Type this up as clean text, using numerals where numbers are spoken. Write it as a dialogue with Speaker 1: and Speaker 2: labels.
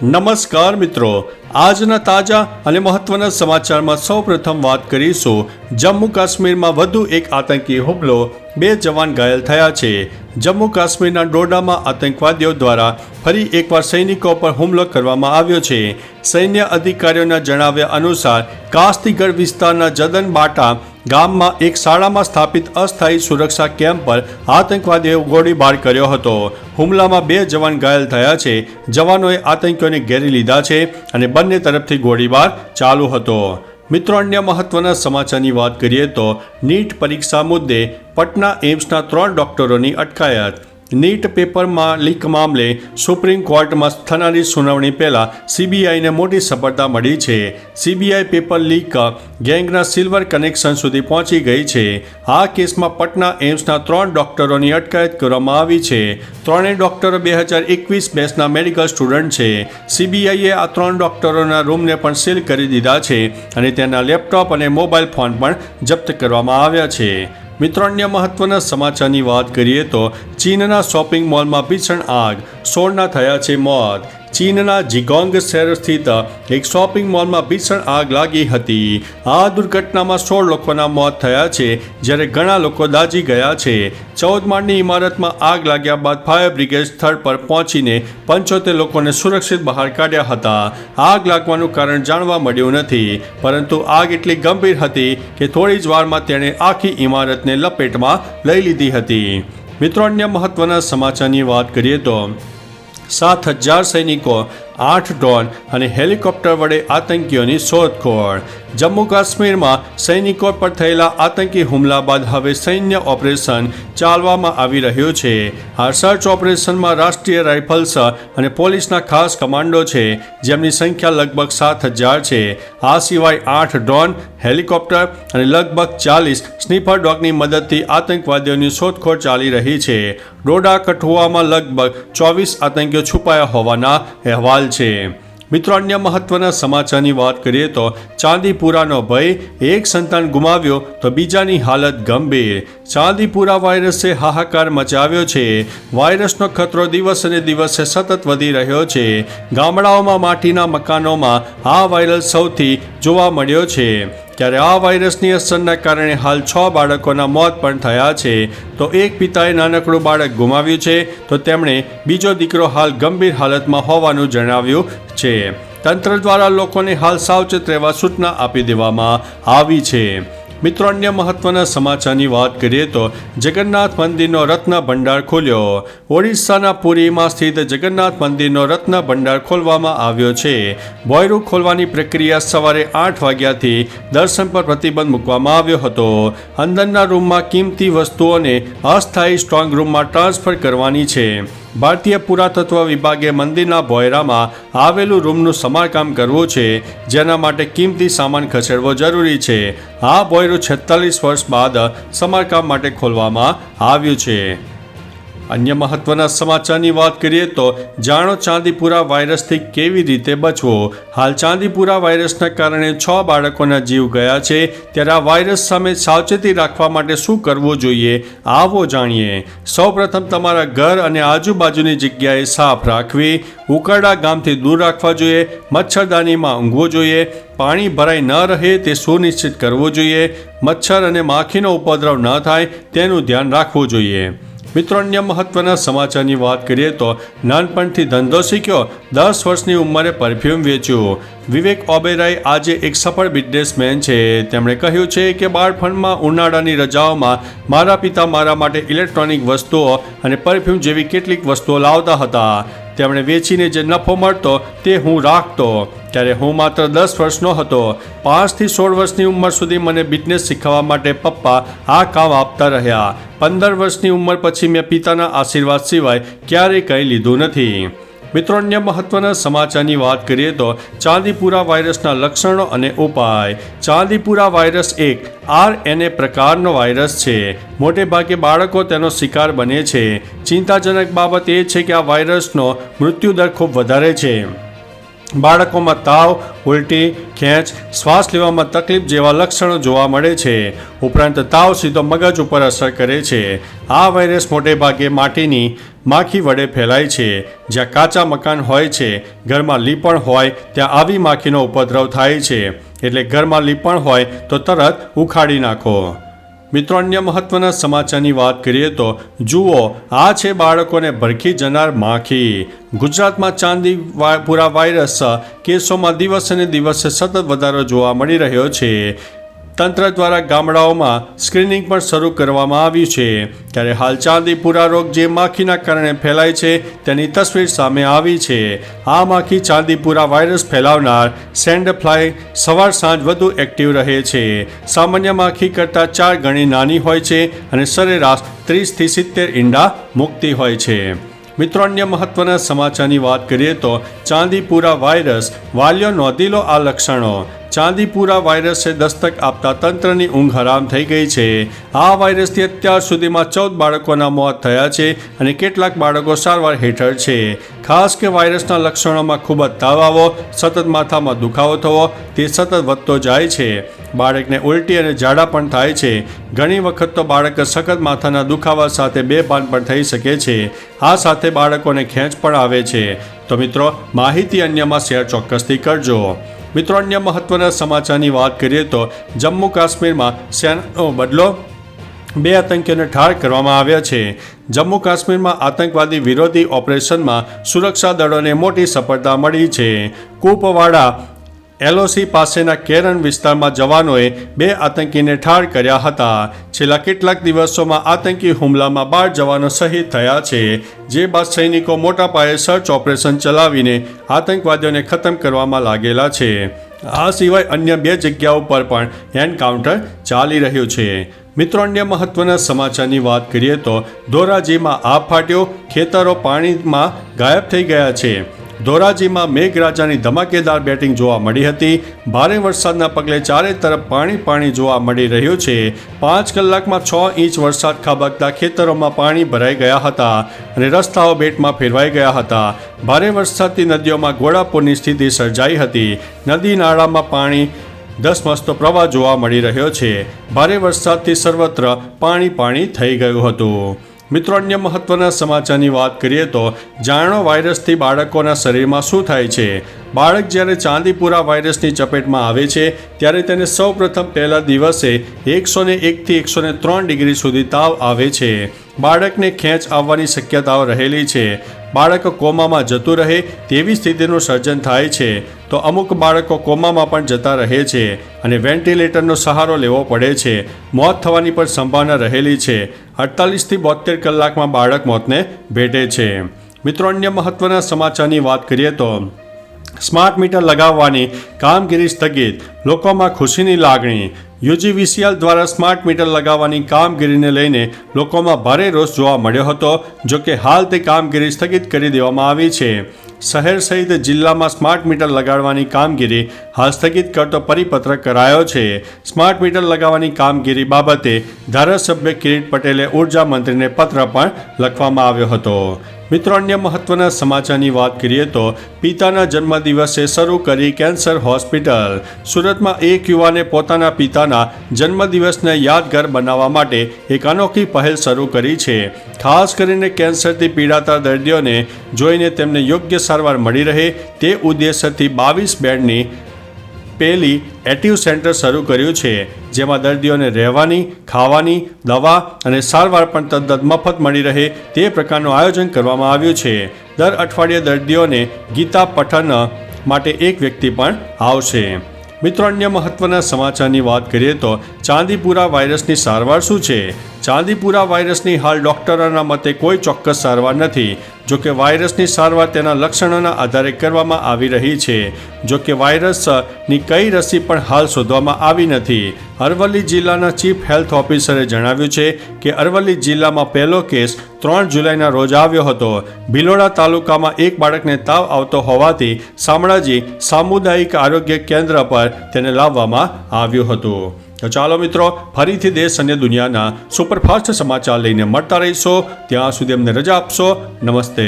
Speaker 1: નમસ્કાર મિત્રો, આજના તાજા અને મહત્વના સમાચારમાં સૌપ્રથમ વાત કરીશું જમ્મુ કાશ્મીરમાં વધુ એક આતંકી હુમલો, 2 જવાન ઘાયલ થયા છે। જમ્મુ કાશ્મીરના ડોડામાં આતંકવાદીઓ દ્વારા ફરી એકવાર સૈનિકો પર હુમલો કરવામાં આવ્યો છે। સૈન્ય અધિકારીઓના જણાવ્યા અનુસાર કાસ્તીગઢ વિસ્તારના જદન બાટા ગામમાં એક શાળામાં સ્થાપિત અસ્થાયી સુરક્ષા કેમ્પ પર આતંકવાદીઓએ ગોળીબાર કર્યો હતો। હુમલામાં 2 જવાન ઘાયલ થયા છે। જવાનોએ આતંકીઓને ઘેરી લીધા છે અને બંને તરફથી ગોળીબાર ચાલુ હતો। મિત્રો, અન્ય મહત્વના સમાચારની વાત કરીએ તો નીટ પરીક્ષા મુદ્દે પટના એમ્સના 3 ડોક્ટરોની અટકાયત। નીટ પેપરમાં લીક મામલે સુપ્રીમ કોર્ટમાં થનારી સુનાવણી પહેલાં સીબીઆઈને મોટી સફળતા મળી છે। સીબીઆઈ પેપર લીક ગેંગના સિલ્વર કનેક્શન સુધી પહોંચી ગઈ છે। આ કેસમાં પટના એમ્સના 3 ડોક્ટરોની અટકાયત કરવામાં આવી છે। ત્રણેય ડોક્ટરો 2021 બેચના મેડિકલ સ્ટુડન્ટ છે। સીબીઆઈએ આ 3 ડોક્ટરોના રૂમને પણ સીલ કરી દીધા છે અને તેના લેપટોપ અને મોબાઈલ ફોન પણ જપ્ત કરવામાં આવ્યા છે। મિત્રો, અન્ય મહત્વના સમાચારની વાત કરીએ તો ચીનના શોપિંગ મોલમાં ભીષણ આગ, 16ના થયા છે મોત। ચીનના જીગોંગ શહેર સ્થિત એક શોપિંગ મોલમાં ભીષણ આગ લાગી હતી। આ દુર્ઘટનામાં 16 લોકોના મોત થયા છે, જ્યારે ઘણા લોકો દાઝી ગયા છે। 14 માળની ઇમારતમાં આગ લાગ્યા બાદ ફાયર બ્રિગેડ સ્થળ પર પહોંચીને 75 લોકોને સુરક્ષિત બહાર કાઢ્યા હતા। આગ લાગવાનું કારણ જાણવા મળ્યું નથી, પરંતુ આગ એટલી ગંભીર હતી કે થોડી જ વારમાં તેણે આખી ઇમારતને લપેટમાં લઈ લીધી હતી। મિત્રો, અન્ય મહત્વના સમાચારની વાત કરીએ તો 7,000 સૈનિકો, 8 ડ્રોન અને હેલિકોપ્ટર વડે આતંકીઓની શોધખોળ। જમ્મુ કાશ્મીરમાં સૈનિકો પર થયેલા આતંકી હુમલા બાદ હવે સૈન્ય ઓપરેશન ચાલવામાં આવી રહ્યું છે। આ સર્ચ ઓપરેશનમાં રાષ્ટ્રીય રાઇફલ્સ અને પોલીસના ખાસ કમાન્ડો છે, જેમની સંખ્યા લગભગ 7,000 છે। આ સિવાય 8 ડ્રોન, હેલિકોપ્ટર અને લગભગ 40 સ્નીફર ડોગની મદદથી આતંકવાદીઓની શોધખોળ ચાલી રહી છે। ડોડા કઠુઆમાં લગભગ 24 આતંકીઓ છુપાયા હોવાના અહેવાલ છે। મિત્રો, અન્ય મહત્વના સમાચારની વાત કરીએ તો ચાંદીપુરાનો ભય, એક સંતાન ગુમાવ્યો તો બીજાની હાલત ગંભીર। ચાંદીપુરા વાયરસે હાહાકાર મચાવ્યો છે। વાયરસનો ખતરો દિવસે દિવસે સતત વધી રહ્યો છે। ગામડાઓમાં માટીના મકાનોમાં આ વાયરસ સૌથી જોવા મળ્યો છે, ત્યારે આ વાયરસની અસરના કારણે હાલ 6 બાળકોના મોત પણ થયા છે। તો એક પિતાએ નાનકડું બાળક ગુમાવ્યું છે, તો તેમણે બીજો દીકરો હાલ ગંભીર હાલતમાં હોવાનું જણાવ્યું છે। તંત્ર દ્વારા લોકોને હાલ સાવચેત રહેવા સૂચના આપી દેવામાં આવી છે। મિત્રો, અન્ય મહત્વના સમાચારની વાત કરીએ તો જગન્નાથ મંદિરનો રત્ન ભંડાર ખોલ્યો। ઓડિશાના પુરીમાં સ્થિત જગન્નાથ મંદિરનો રત્ન ભંડાર ખોલવામાં આવ્યો છે। બોયરું ખોલવાની પ્રક્રિયા સવારે 8 વાગ્યાથી દર્શન પર પ્રતિબંધ મૂકવામાં આવ્યો હતો। અંદરના રૂમમાં કિંમતી વસ્તુઓને અસ્થાયી સ્ટ્રોંગ રૂમમાં ટ્રાન્સફર કરવાની છે। ભારતીય પુરાતત્વ વિભાગે મંદિરના બોયરામાં આવેલું રૂમનું સમારકામ કરવું છે, જેના માટે કિંમતી સામાન ખસેડવો જરૂરી છે। આ બોયરું 46 વર્ષ બાદ સમારકામ માટે ખોલવામાં આવ્યું છે। અન્ય મહત્વના સમાચારની વાત કરીએ તો જાણો ચાંદીપુરા વાયરસથી કેવી રીતે બચવું। હાલ ચાંદીપુરા વાયરસના કારણે 6 બાળકોના જીવ ગયા છે, ત્યારે આ વાયરસ સામે સાવચેતી રાખવા માટે શું કરવું જોઈએ, આવો જાણીએ। સૌપ્રથમ તમારા ઘર અને આજુબાજુની જગ્યાએ સાફ રાખવી, ઉકરડા ગામથી દૂર રાખવા જોઈએ, મચ્છરદાનીમાં ઊંઘવું જોઈએ, પાણી ભરાઈ ન રહે તે સુનિશ્ચિત કરવું જોઈએ, મચ્છર અને માખીનો ઉપદ્રવ ન થાય તેનું ધ્યાન રાખવું જોઈએ। મિત્રો, અન્ય મહત્વના સમાચારની વાત કરીએ તો નાનપણથી ધંધો શીખ્યો, 10 વર્ષની ઉંમરે પરફ્યુમ વેચ્યું। વિવેક ઓબેરોય આજે એક સફળ બિઝનેસમેન છે। તેમણે કહ્યું છે કે બાળપણમાં ઉનાળાની રજાઓમાં મારા પિતા મારા માટે ઇલેક્ટ્રોનિક વસ્તુઓ અને પરફ્યુમ જેવી કેટલીક વસ્તુઓ લાવતા હતા। તેમણે વેચીને જે નફો મળતો તે હું રાખતો। ત્યારે હું માત્ર 10 વર્ષનો હતો। 5 થી 16 વર્ષની ઉંમર સુધી મને બિઝનેસ શીખવવા માટે પપ્પા આ કામ આપતા રહ્યા। 15 વર્ષની ઉંમર પછી મેં પિતાના આશીર્વાદ સિવાય ક્યારેય કંઈ લીધું નથી। મિત્રો, અન્ય મહત્વના સમાચારની વાત કરીએ તો ચાંદીપુરા વાયરસના લક્ષણો અને ઉપાય। ચાંદીપુરા વાયરસ એક RNA પ્રકારનો વાયરસ છે। મોટે ભાગે બાળકો તેનો શિકાર બને છે। ચિંતાજનક બાબત એ છે કે આ વાયરસનો મૃત્યુદર ખૂબ વધારે છે। બાળકોમાં તાવ, ઉલટી, ખેંચ, શ્વાસ લેવામાં તકલીફ જેવા લક્ષણો જોવા મળે છે. ઉપરાંત તાવ સીધો મગજ ઉપર અસર કરે છે. આ વાયરસ મોટે ભાગે માટીની માખી વડે ફેલાય છે. જ્યાં કાચા મકાન હોય છે, ઘરમાં લીપણ હોય ત્યાં આવી માખીનો ઉપદ્રવ થાય છે. એટલે ઘરમાં લીપણ હોય તો તરત ઉખાડી નાખો. મિત્રો, અન્ય મહત્વના સમાચારની વાત કરીએ તો જુઓ, આ છે બાળકોને ભરખી જનાર માખી. ગુજરાતમાં ચાંદીપુરા વાયરસ કેસોમાં દિવસે ને દિવસે સતત વધારો જોવા મળી રહ્યો છે. તંત્ર દ્વારા ગામડાઓમાં સ્ક્રીનિંગ પણ શરૂ કરવામાં આવ્યું છે. ત્યારે હાલ ચાંદીપુરા રોગ જે માખીના કારણે ફેલાય છે તેની તસવીર સામે આવી છે. આ માખી ચાંદીપુરા વાયરસ ફેલાવનાર સેન્ડ ફ્લાય સવાર સાંજ વધુ એક્ટિવ રહે છે. સામાન્ય માખી કરતાં 4 ગણી નાની હોય છે અને સરેરાશ 30 થી 70 ઈંડા મૂકતી હોય છે. મિત્રો, અન્ય મહત્વના સમાચારની વાત કરીએ તો ચાંદીપુરા વાયરસ, વાલીઓ નોંધી લો આ લક્ષણો. ચાંદીપુરા વાયરસે દસ્તક આપતા તંત્રની ઊંઘ હરામ થઈ ગઈ છે. આ વાયરસથી અત્યાર સુધીમાં 14 બાળકોના મોત થયા છે અને કેટલાક બાળકો સારવાર હેઠળ છે. ખાસ કે વાયરસના લક્ષણોમાં ખૂબ જ તાવ આવવો, સતત માથામાં દુખાવો થવો, તે સતત વધતો જાય છે. બાળકને ઉલટી અને ઝાડા પણ થાય છે. ઘણી વખત તો બાળક સખત માથાના દુખાવા સાથે બેભાન પણ થઈ શકે છે. આ સાથે બાળકોને ખેંચ પણ આવે છે. તો મિત્રો, માહિતી અન્યમાં શેર ચોક્કસથી કરજો. મિત્રો, અન્ય મહત્વના સમાચારની વાત કરીએ તો જમ્મુ કાશ્મીરમાં સેનાનો બદલો, 2 આતંકીઓને ઠાર કરવામાં આવ્યા છે. જમ્મુ કાશ્મીરમાં આતંકવાદી વિરોધી ઓપરેશનમાં સુરક્ષા દળોને મોટી સફળતા મળી છે. કુપવાડા LOC પાસેના કેરન વિસ્તારમાં જવાનોએ 2 આતંકીને ઠાર કર્યા હતા. છેલ્લા કેટલાક દિવસોમાં આતંકી હુમલામાં 12 જવાનો શહીદ થયા છે. જે બાદ સૈનિકો મોટા પાયે સર્ચ ઓપરેશન ચલાવીને આતંકવાદીઓને ખતમ કરવામાં લાગેલા છે. આ સિવાય અન્ય 2 જગ્યાઓ પર પણ એન્કાઉન્ટર ચાલી રહ્યું છે. મિત્રો, અન્ય મહત્વના સમાચારની વાત કરીએ તો ધોરાજીમાં આબ ફાટ્યો, ખેતરો પાણીમાં ગાયબ થઈ ગયા છે. ધોરાજીમાં મેઘરાજાની ધમાકેદાર બેટિંગ જોવા મળી હતી. ભારે વરસાદના પગલે ચારે તરફ પાણી જોવા મળી રહ્યું છે. 5 કલાકમાં 6 ઇંચ વરસાદ ખાબકતા ખેતરોમાં પાણી ભરાઈ ગયા હતા અને રસ્તાઓ બેટમાં ફેરવાઈ ગયા હતા. ભારે વરસાદથી નદીઓમાં ઘોડાપૂરની સ્થિતિ સર્જાઈ હતી. નદી નાળામાં પાણી ધસમસતો પ્રવાહ જોવા મળી રહ્યો છે. ભારે વરસાદથી સર્વત્ર પાણી થઈ ગયું હતું. મિત્રો, અન્ય મહત્વના સમાચારની વાત કરીએ તો જાણો વાયરસથી બાળકોના શરીરમાં શું થાય છે. બાળક જ્યારે ચાંદીપુરા વાયરસની ચપેટમાં આવે છે ત્યારે તેને સૌપ્રથમ પહેલા દિવસે 101 થી 103 ડિગ્રી સુધી તાવ આવે છે. બાળકને ખેંચ આવવાની શક્યતાઓ રહેલી છે. બાળક કોમામાં જતું રહે તેવી સ્થિતિનું સર્જન થાય છે. તો અમુક બાળકો કોમામાં પણ જતા રહે છે અને વેન્ટિલેટરનો સહારો લેવો પડે છે. મોત થવાની પણ સંભાવના રહેલી છે. 48 થી 72 કલાકમાં બાળક મોતને ભેટે છે. મિત્રો, અન્ય મહત્વના સમાચારની વાત કરીએ તો સ્માર્ટ મીટર લગાવવાની કામગીરી સ્થગિત, લોકોમાં ખુશીની લાગણી. UGVCL દ્વારા સ્માર્ટ મીટર લગાવવાની કામગીરીને લઈને લોકોમાં ભારે રોષ જોવા મળ્યો હતો. જોકે હાલ તે કામગીરી સ્થગિત કરી દેવામાં આવી છે. શહેર સહિત જિલ્લામાં સ્માર્ટ મીટર લગાડવાની કામગીરી હાલ સ્થગિત કરતો પરિપત્ર કરાયો છે. સ્માર્ટ મીટર લગાવવાની કામગીરી બાબતે ધારાસભ્ય કિરીટ પટેલે ઉર્જા મંત્રીને પત્ર પણ લખવામાં આવ્યો હતો. મિત્રો, અન્ય મહત્વના સમાચારની વાત કરીએ તો પિતાના જન્મદિવસે શરૂ કરી કેન્સર હોસ્પિટલ. સુરતમાં એક યુવાને પોતાના પિતાના જન્મદિવસને યાદગાર બનાવવા માટે એક અનોખી પહેલ શરૂ કરી છે. ખાસ કરીને કેન્સરથી પીડાતા દર્દીઓને જોઈને તેમને યોગ્ય સારવાર મળી રહે તે ઉદ્દેશથી 22 બેડની પેલિએટિવ સેન્ટર શરૂ કર્યું છે. જેમાં દર્દીઓને રહેવાની, ખાવાની, દવા અને સારવાર પણ તદ્દન મફત મળી રહે તે પ્રકારનું આયોજન કરવામાં આવ્યું છે. દર અઠવાડિયે દર્દીઓને ગીતા પઠન માટે એક વ્યક્તિ પણ આવશે. મિત્રો, અન્ય મહત્વના સમાચારની વાત કરીએ તો ચાંદીપુરા વાયરસની સારવાર શું છે. ચાંદીપુરા વાયરસની હાલ ડોક્ટરોના મતે કોઈ ચોક્કસ સારવાર નથી. જોકે વાયરસની સારવાર તેના લક્ષણોના આધારે કરવામાં આવી રહી છે. જોકે વાયરસની કઈ રસી પણ હાલ શોધવામાં આવી નથી. અરવલ્લી જિલ્લાના ચીફ હેલ્થ ઓફિસરે જણાવ્યું છે કે અરવલ્લી જિલ્લામાં પહેલો કેસ 3 જુલાઈના રોજ આવ્યો હતો. ભિલોડા તાલુકામાં એક બાળકને તાવ આવતો હોવાથી શામળાજી સામુદાયિક આરોગ્ય કેન્દ્ર પર તેને લાવવામાં આવ્યું હતું. તો ચાલો મિત્રો, ફરીથી દેશ અને દુનિયાના સુપરફાસ્ટ સમાચાર લઈને મળતા રહીશો. ત્યાં સુધી અમને રજા આપશો. નમસ્તે.